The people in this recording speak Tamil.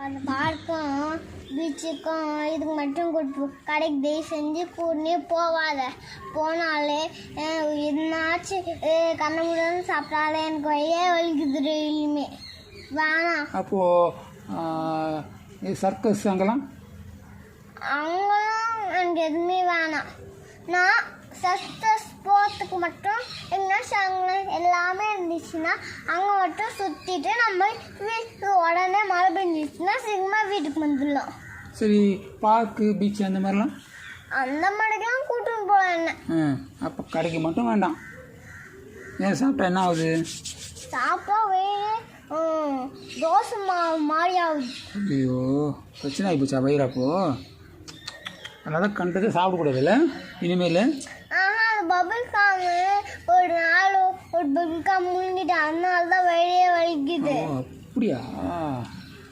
அந்த பார்க்கும் பீச்சுக்கும் இதுக்கு மட்டும் கூட்டு கடைக்கு தயவு செஞ்சு கூடனே போவாத. போனாலே என்னாச்சும் கண்ண முடியாது சாப்பிட்டாலே எனக்கு வழியே வலிக்குது டெய்லியுமே. வேணாம். அப்போது சர்க்கஸ் அங்கெல்லாம் எனக்கு எதுவுமே வேணாம். நான் சர்க்கஸ் போகிறதுக்கு மட்டும் எங்கன்னா எல்லாமே இருந்துச்சுன்னா அங்கே மட்டும் சுற்றிட்டு நம்ம வீட்டுக்கு உடனே மழை பெஞ்சிச்சுன்னா சீக்கிரமாக வீட்டுக்கு வந்துடலாம். சரி, பார்க்கு பீச் அந்த மாதிரிலாம் அந்த மாதிரிலாம் கூட்டின்னு போகலாம். என்ன அப்போ கடைக்கு மட்டும் வேண்டாம். ஏன் சாப்பிட்டா என்ன ஆகுது? சாப்பிட்டா வேறு தோசை மாதிரி ஆகுது. ஐயோ, பிரச்சனை ஆகி போச்சா வயிறு? அப்போ அதனால் கண்டதை சாப்பிடக்கூடாதுல்ல இனிமேல். அது பபிள் காம் ஒரு நாள் ஒரு பபிள் காம் முழுங்கிட்டு அதனால தான் வழியே வலிக்குது. அப்படியா?